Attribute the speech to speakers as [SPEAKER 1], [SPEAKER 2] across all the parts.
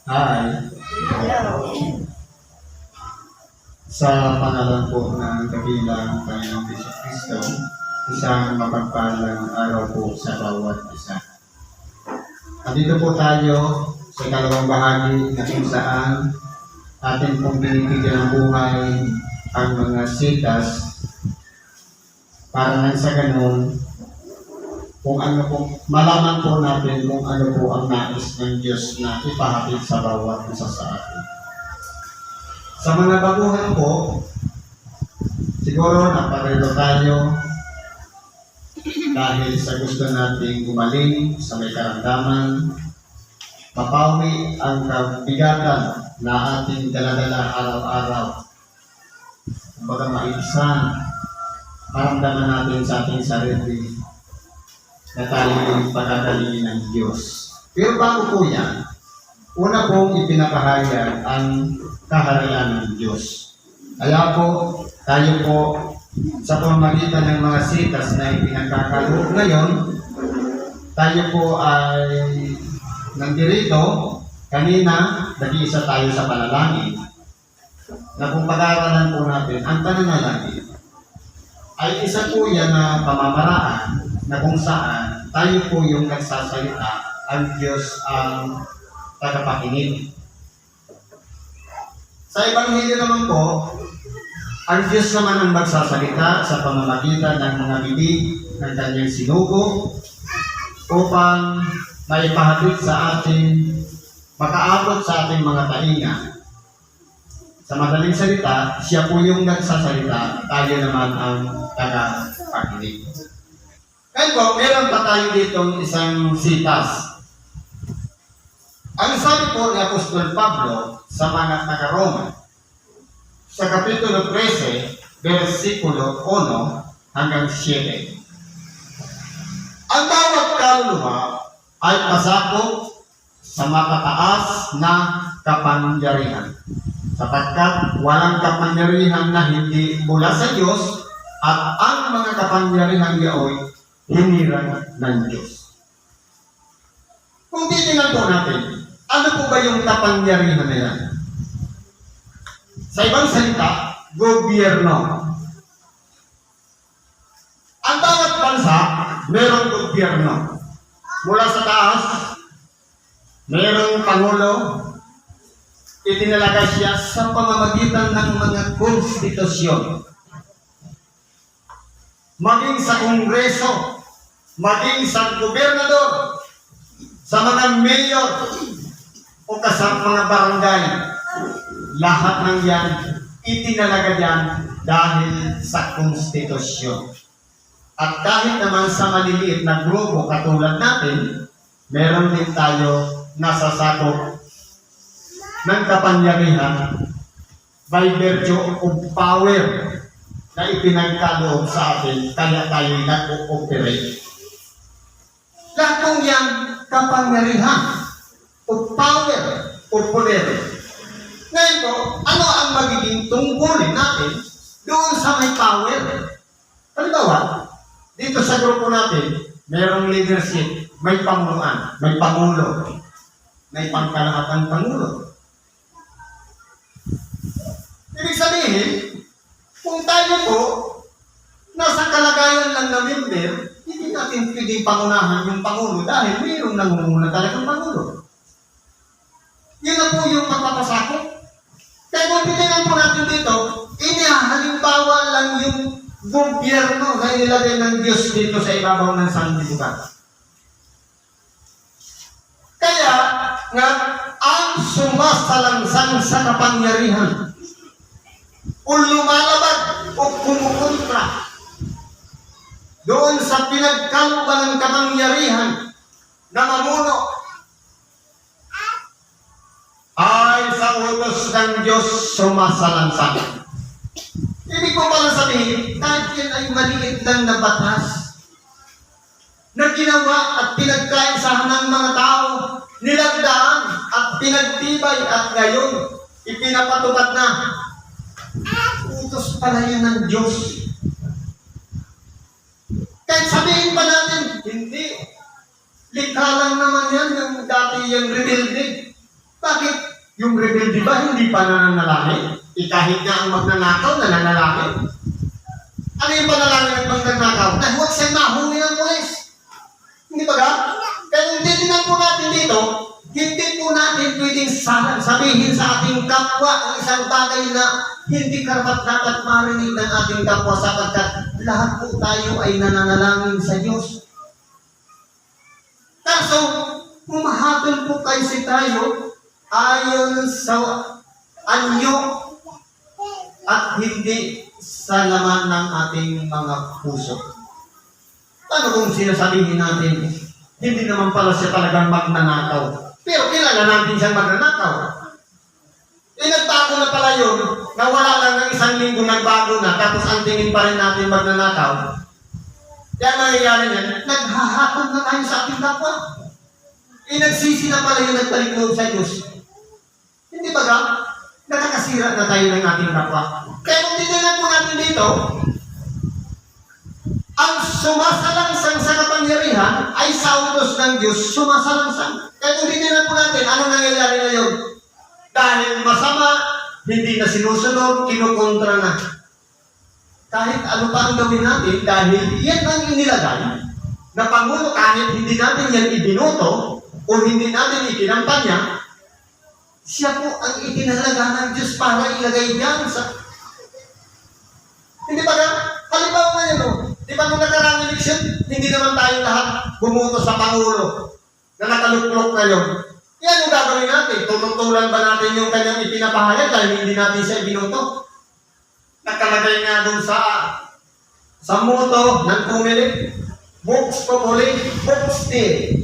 [SPEAKER 1] Hi. Sa pangalan po ng kabilang Panginoong Kristo, isang mapagpalang araw po sa bawat isa. Andito po tayo sa ikalawang bahagi na kung saan atin pong binibigyan ng buhay ang mga sitas para nang sa ganun kung ano po, malaman po natin kung ano po ang nais ng Diyos na ipahatid sa bawat isa sa atin. Sa mga baguhan po, siguro naparelo tayo dahil sa gusto nating gumaling sa may karamdaman, mapawi ang kabigatan na ating daladala araw-araw. Kumbaga maisan, maramdaman natin sa ating sarili na tayo pagkakalingin ng Diyos. Pero bago po yan, una pong ipinapahayag ang kaharian ng Diyos. Kaya po, tayo po sa pamamagitan ng mga sitas na ipinagkakaloob ngayon, tayo po ay nandirito. Kanina, nag-iisa tayo sa panalangin na kung pag-aaralan po natin, ang pananalangin ay isa po yan na pamamaraan na kung saan tayo po yung nagsasalita, ang Diyos ang tagapakinig. Sa Ebanghelyo naman po, ang Diyos naman ang magsasalita sa pamamagitan ng mga bibig ng kanyang sinugo upang maipahatid sa atin, makaabot sa ating mga tainga. Sa madaling salita, siya po yung nagsasalita, tayo naman ang tagapakinig. Ngayon po, meron pa tayo ditong isang sitas. Ang sabi po ni Apostol Pablo sa mga taga-Roma, sa Kapitulo 13, versikulo 1 hanggang 7. Ang bawat kaluluwa ay pasakop sa matataas na kapangyarihan, sapagkat walang kapangyarihan na hindi mula sa Diyos, at ang mga kapangyarihan yaoy hinirang ng Diyos. Kung titingnan po natin, ano po ba yung kapangyarihan na yan? Sa ibang salita, gobyerno. Ang bawat bansa, merong gobyerno. Mula sa taas, merong pangulo, itinalaga siya sa pamamagitan ng mga konstitusyon. Maging sa kongreso, maging sa gobernador, sa mga mayor, o sa mga barangay, lahat ng yan, itinalaga yan dahil sa konstitusyon. At kahit naman sa maliliit na grupo katulad natin, meron din tayo nasasakop ng kapangyarihan by virtue of power na ipinagkaloob sa atin, kaya tayo nag-ooperate. Lahat ng yan, kapangyarihan, o power, o poder. Ngayon po, ano ang magiging tungkulin natin doon sa may power? Halimbawa, dito sa grupo natin, mayroong leadership, may pamunuan, may pangulo, may pangkalahatan pangulo. Ibig sabihin, kung tayo po nasa kalagayan lang na member, hindi natin pwedeng pangunahan yung pangulo dahil mayroong nangunguna talagang pangulo. Yun na po yung magpapasakot. Kaya kung titignan po natin dito, halimbawa lang yung gobyerno na inilagay ng Diyos dito sa ibabaw ng sanlibutan. Kaya nga, ang sumasalangsang sa kapangyarihan o lumalabag o kumukontra doon sa pinagkalooban ng kapangyarihan na mamuno ay sa utos ng Diyos sumasalangsang. Ibig ko pala sabihin, kahit yan ay maliit lang na batas na ginawa at pinagkaisahan ng mga tao, nilagdaan at pinagtibay at ngayon ipinapatupad na. Utos pala yan ng Diyos. Kahit sabihin pa natin, hindi. Likha lang naman yan, yung dati yung rebelde. Bakit? Yung rebelde ba hindi pa nananalangin? Kahit nga ang magnanakaw, nananalangin. Ano yung panalangin ng magnanakaw? Na huwag siyang mahuli ng pulis. Hindi ba ga? Kaya kung titignan po natin dito, hindi po natin pwedeng sabihin sa ating kapwa ang isang bagay na hindi karapat-dapat marinig ng ating kapwa sapagkat lahat po tayo ay nananalangin sa Diyos. Kaso, humahatol po kasi tayo ayon sa anyo at hindi sa laman ng ating mga puso. Paano kung sinasabihin natin, hindi naman pala siya talagang magnanakaw? Pero kilala natin siyang magnanakaw. Nagbago na pala yun, na wala lang ng isang linggo nagbago na, tapos ang tingin pa rin natin magnanakaw. Kaya nangyayari niyan, naghahatol na tayo sa ating kapwa. Nagsisi na pala yung nagbalik loob sa Diyos. Hindi ba ga? Nakakasira na tayo ng ating kapwa. Kaya kung titignan po natin dito, ang sumasalangsang sa kapangyarihan ay sa utos ng Diyos, sumasalangsang. Kaya kung titignan po natin, ano nangyayari ngayon? Dahil masama, hindi na sinusunod, kinukontra na. Kahit ano pa ang gawin natin, dahil yan ang inilagay, na Pangulo kahit hindi natin yan ibinoto, o hindi natin ikinampanya, siya po ang itinalaga ng Diyos para ilagay diyan sa... Hindi ba ka? Halimbawa ngayon, no? Di ba nung nakarang eleksyon, hindi naman tayo lahat bumoto sa Pangulo na nakaluklok na yun. Yan yung gagawin natin. Tututulan ba natin yung kanyang ipinapahayag dahil hindi natin siya binoto? Nakalagay nga dun sa moto ng pumilit, Vox Populi, Vox Dei.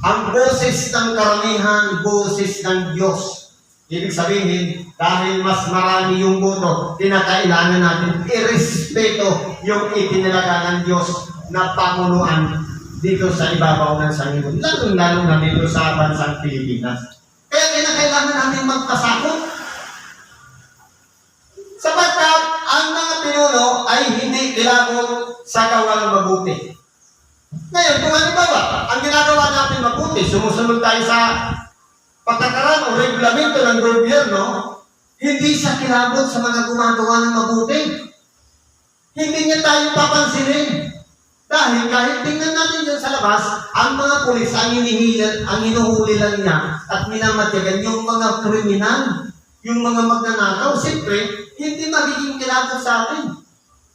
[SPEAKER 1] Ang boses ng karamihan, boses ng Diyos. Ibig sabihin, dahil mas marami yung boto, kinakailangan natin irespeto yung itinalaga ng Diyos na panguluan dito sa ibabaw ng sanlibutan, lalong-lalo na dito sa bansang Pilipinas. Kaya kinakailangan natin magpasakot. Sapagkat ang mga pinuno ay hindi kilabot sa gawang mabuti. Ngayon, kung halimbawa, ang ginagawa natin mabuti, sumusunod tayo sa patakaran o regulamento ng gobyerno, hindi siya kilabot sa mga gumagawa ng mabuti. Hindi niya tayo papansinin. Dahil kahit tingnan natin dyan sa labas, ang mga pulis, ang hinuhuli lang niya at minamatyagan yung mga kriminal, yung mga magnanakaw, siyempre, hindi magiging kilabot sa atin.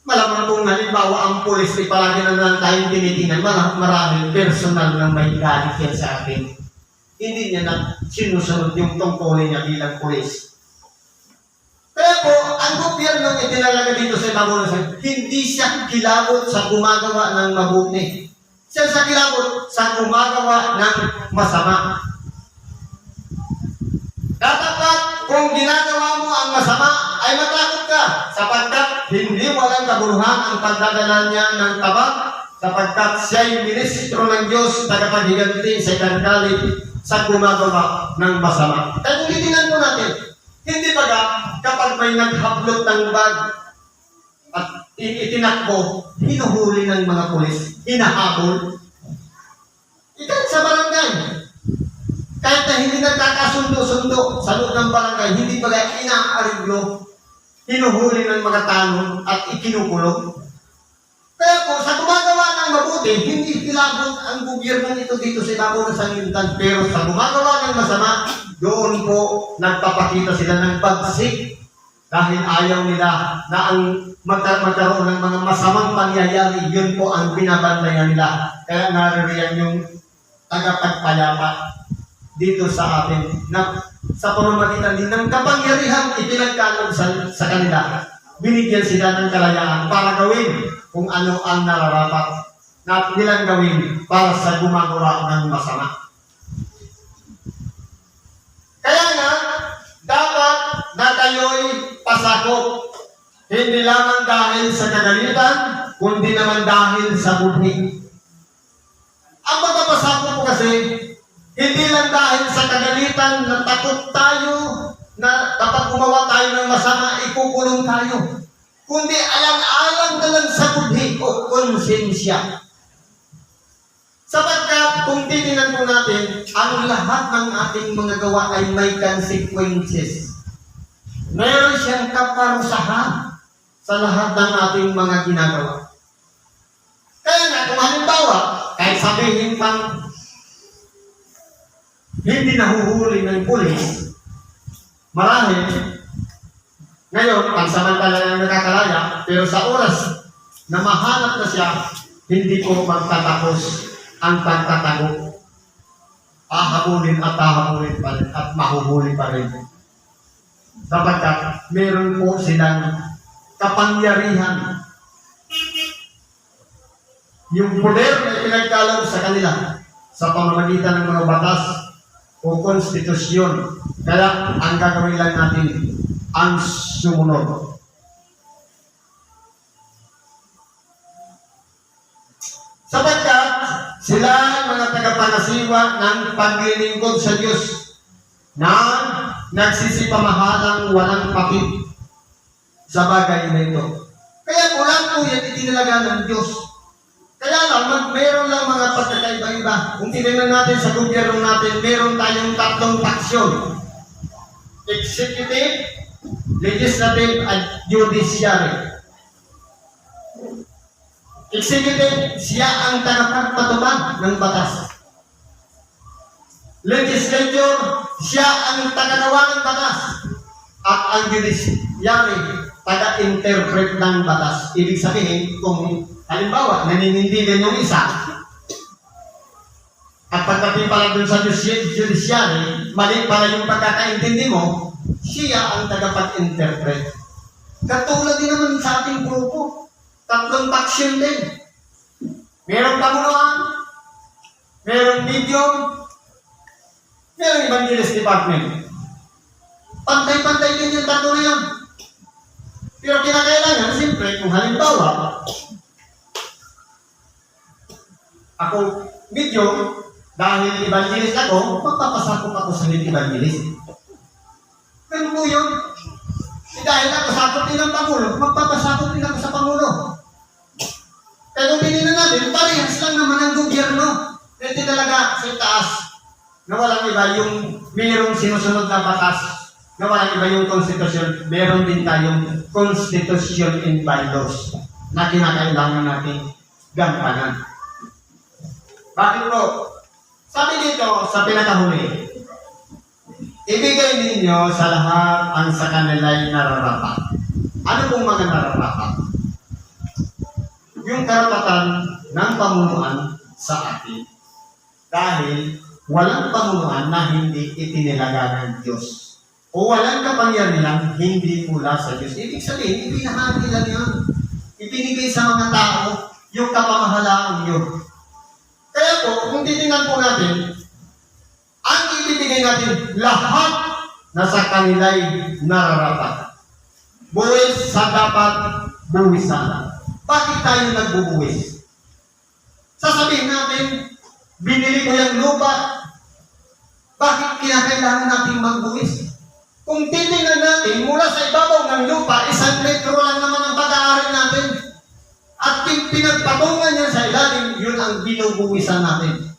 [SPEAKER 1] Malamang kung halimbawa ang pulis ay palagi na lang tayong tinitingnan, maraming personal na may galit yan sa atin. Hindi niya na sinusunod yung tungkulin niya bilang pulis. Kaya po, ang gobyerno itinalaga dito sa ibabaw ng hindi siya kilabot sa gumagawa ng mabuti. Siya sa kilabot sa gumagawa ng masama. Dapat kung ginagawa mo ang masama, ay matakot ka sapagkat hindi walang kabuluhan ang pagdadala niya ng tabak sapagkat siya yung ministro ng Diyos tagapaghiganti sa ikangalit sa gumagawa ng masama. Kaya kung titingnan po natin, hindi ba kapag may naghablot ng bag at itinakbo, hinuhuli ng mga pulis, hinahabol. Ikaw sa barangay, kahit na hindi nagkakasundo-sundo sa loob ng barangay, hindi ba inaariglo, hinuhuli ng mga tanong at ikinukulong. Kaya po, sa gumagawa ng mabuti, hindi kilabot ang gobyerno nito dito sa ibabaw ng sanlibutan. Pero sa gumagawa ng masama, doon po nagpapakita sila ng pagsik dahil ayaw nila na ang magkaroon ng mga masamang pangyayari, yun po ang binabantayan nila. Kaya naririyan yung tagapagpayapa dito sa atin na sa pamamagitan din ng kapangyarihan ipinagkaloob sa kanila. Binigyan sila ng kalayaan para gawin kung ano ang nararapat na nilang gawin para sa gumagawa ng masama. Kaya nga, dapat na kayo'y pasakop, hindi lamang dahil sa kagalitan, kundi naman dahil sa budhi. Ang pagpapasakop po kasi, hindi lang dahil sa kagalitan na takot tayo na kapag gumawa tayo ng masama, ikukulong tayo. Kundi alang-alang na lang sa budhi o konsensya. Sapagkat kung titingnan po natin, ang lahat ng ating mga gawa ay may consequences. Meron siyang kaparusahan sa lahat ng ating mga ginagawa. Kaya nga, kung halimbawa, kahit sabihin pang hindi nahuhuli ng pulis, marahil, ngayon, pansamantala na nakakalaya, pero sa oras na mahanap na siya, hindi po magtatapos ang pagtatago. Hahabulin at hahabulin pa rin at mahuhuli pa rin. Sapagkat meron po silang kapangyarihan. Yung poder na pinagkaloob sa kanila sa pamamagitan ng mga batas o konstitusyon. Kaya ang gagawin lang natin ang sumunod. Sapagkat sila mga tagapangasiwa ng paglilingkod sa Diyos na nagsisipamahalang walang pakit sa bagay na ito. Kaya mula po yan itinalaga ng Diyos. Kaya lang, meron lang mga pagkakaiba-iba. Kung tinignan natin sa gobyerno natin, meron tayong tatlong paksyon. Executive, Legislative, at Judiciary. Executive, siya ang tagapagpatupad ng batas. Legislature, siya ang tagagawa ng batas. At ang Judiciary, taga-interpret ng batas. Ibig sabihin, kung halimbawa, naninindigan yung isa, at pagdating pala dun sa Judiciary, mali pala yung pagkakaintindi mo, siya ang tagapag-interpret. Katulad din naman sa ating grupo. Tatlong faction din. Merong pamunuan, merong medium, merong evangelist department. Pantay-pantay din yung tatlo na yan. Pero kinakailangan, siyempre, kung halimbawa, ako, medium, dahil evangelist ako, magpapasakop ako sa evangelist. Ganun po yun. Dahil ako sakop din ng Pangulo, magpapasakop din ako sa Pangulo. Kaya kung pinina natin, parehas lang naman ang gobyerno. Hindi talaga sa taas na walang iba yung mayroong sinusunod na batas, na walang iba yung konstitusyon. Meron din tayong constitution and bylaws na kinakailangan natin gampanan. Bakit po? Sabi dito sa pinakahuli, ibigay ninyo sa lahat ang sa kanila'y nararapat. Ano pong mga nararapat? Yung karapatan ng pamunuan sa atin. Dahil walang pamunuan na hindi itinilaga ng Diyos. O walang kapangyarihan hindi mula sa Diyos. Ibig sabihin, ibinahagi lang yun. Ibinigay sa mga tao yung kapamahalaan yun. Kaya po, kung titingnan po natin, ang ibibigay natin lahat na sa kanila'y nararapat. Buwis sa dapat buwisan. Bakit tayo nagbubuwis? Sasabihin natin, binili ko yung lupa. Bakit kinakailangan natin magbuwis? Kung titingnan natin, mula sa ibabaw ng lupa, 1 metro lang naman ang pag-aari natin. At yung pinagpatungan niya sa ilalim, yun ang binubuwisan natin.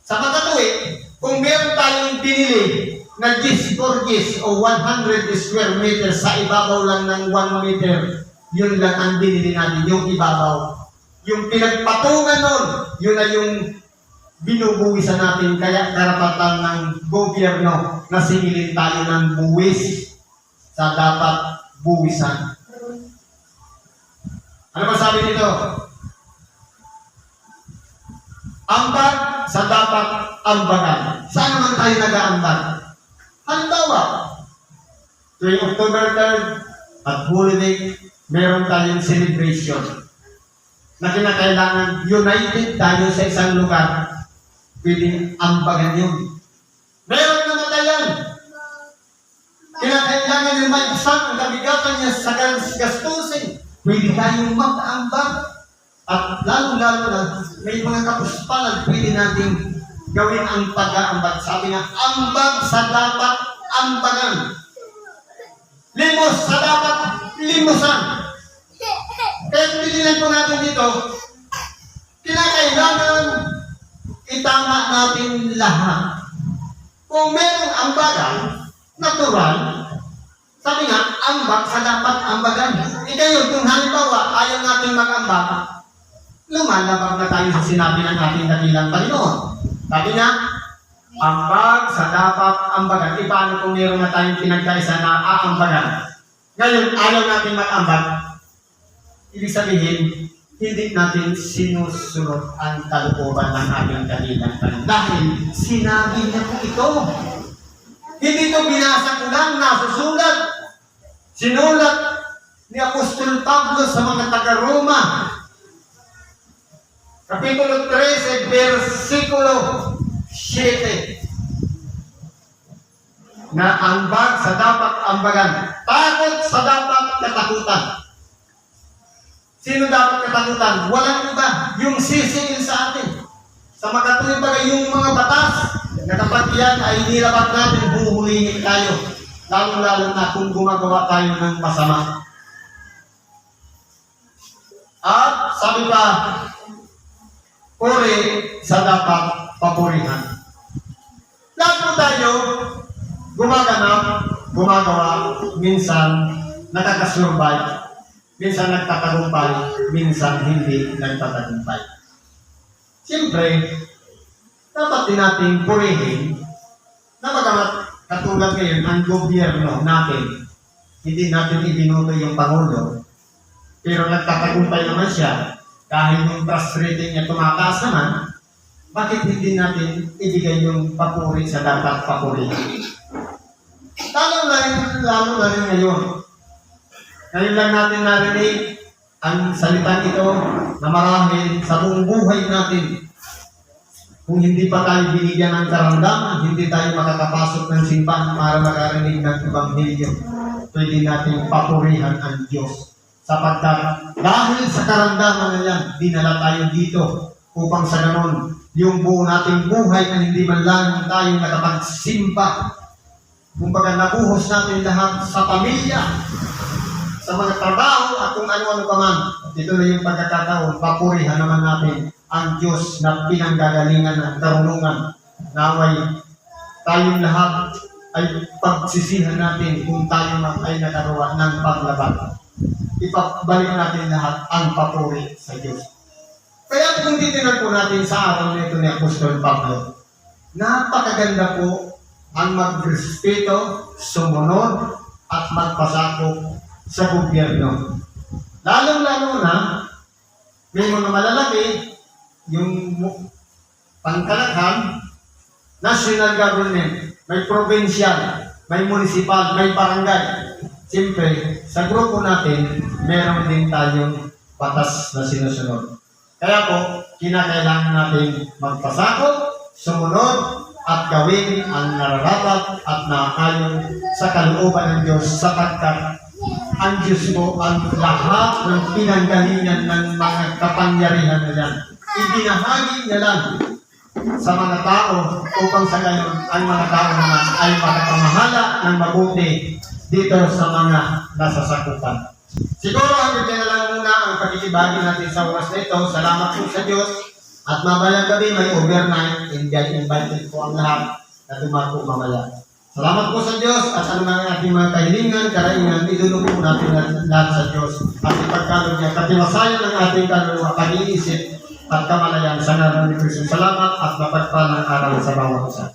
[SPEAKER 1] Sa pagkatuwi, kung meron tayong binili na 10 por 10 o 100 square meters sa ibabaw lang ng 1 meter, yun lang ang binili natin, yung ibabaw. Yung pinagpatungan nun, yun ay yung binubuwisan natin, kaya karapatan ng gobyerno na singilin tayo ng buwis sa dapat buwisan. Ano ba sabi nito? Ambag sa dapat ambagan. Saan naman tayo nag-aambag? Halimbawa, tuwing October 3rd at Holy Week, meron tayong celebration na kinakailangan united tayo sa isang lugar. Pwedeng ambagan yun. Meron namatayan. Kinakailangan yung may isang ang kabigatan niya sa gastusin. Pwede tayong mag-ambag. At lalo-lalo na may mga kapuspalan pwede natin gawin ang pag-aambag. Sabi nga, ambag sa dapat ambagan. Limos sa dapat limusan. Kaya pinilinan po natin dito, kinakailangan itama natin lahat. Kung merong ambagan, natural, sabi nga, ambag sa dapat ambagan. Ngayon, kung halimbawa, ayaw natin mag-ambag, lumalabag na tayo sa sinabi ng ating dakilang Panginoon. Sabi nga, ambag sa dapat ambagan. Paano kung meron na tayong pinagkaisa na aambagan? Ngayon, ayaw natin mag-ambag. Ibig sabihin, hindi natin sinusunod ang kalooban ng ating dakilang Panginoon. Dahil sinabi niya po ito. Hindi ito binasa ko lang, nasusulat. Sinulat ni Apostol Pablo sa mga taga-Roma. Kapitulo 13, versikulo 7. Na ambag sa dapat ambagan. Takot sa dapat katakutan. Sino dapat katakutan? Walang iba. Yung sisingil sa atin. Sa makatuwing bagay yung mga batas na kapag yan ay nilabag natin, huhulihin tayo. Lalo-lalo na kung gumagawa tayo ng masama. At sabi pa, puri sa dapat papurihan. Lahat po tayo gumagawa, minsan nakakasurvive, minsan nagtatagumpay, minsan hindi nagtatagumpay. Siyempre, dapat din natin purihin na bagamat katulad ngayon ang gobyerno natin, hindi natin ibinuto yung Pangulo, pero nagtatagumpay naman siya dahil yung trust rating niya tumataas naman, bakit hindi natin ibigay yung papuri sa dapat papurihin? Lalo na rin ngayon. Ngayon lang natin narinig ang salitang ito na marahil sa buong buhay natin. Kung hindi pa tayo binigyan ng karamdaman, hindi tayo makakapasok ng simbahan para makarinig ng Ebanghelyo. Pwede natin papurihan ang Diyos. Sapagkat dahil sa karamdaman na yan, dinala tayo dito upang sa ganon, yung buo nating buhay na hindi man lang tayo nakapagsimba. Kumbaga nabuhos natin lahat sa pamilya, sa mga trabaho at kung ano-ano pa man. Ito na yung pagkakataon, papurihan naman natin ang Diyos na pinanggagalingan ng karunungan. Naway tayong lahat ay pagsisihan natin kung tayo man ay nakaroon ng paglaban. Ipabalik natin lahat ang papuri sa Diyos. Kaya kung titinan po natin sa araw nito ni Apostol Pablo, napakaganda po ang magrespeto, sumunod, at magpasakop sa gobyerno. Lalong-lalo na, may mga malalaki, yung pangkalakhan, national government, may provincial, may municipal, may barangay. Siyempre, sa grupo natin, meron din tayong batas na sinusunod. Kaya po, kinakailangan natin magpasakop, sumunod, at gawin ang nararapat at naayon sa kalooban ng Diyos sapagkat ang Diyos po ang lahat ng pinanggalingan ng mga kapangyarihan na yan. Ibinahagi niya lang sa mga tao upang sa gayon ang mga tao naman ay makapamahala ng mabuti dito sa mga nasasakupan. Siguro hanggang dyan na lang muna ang pagkikibagi natin sa oras na ito. Salamat po sa Diyos. At mamayang gabi may overnight. Invited po ang lahat na dumako mamaya. Salamat po sa Diyos at ano na ang ating mga kahilingan, karaingan, idulog po natin lahat sa Diyos. At ipagkalog niya, katiwasayan ng ating kaluluwa, pag-iisip at kamalayan sa ngalan ni Kristo. Salamat at mapagpalang araw sa bawat isa.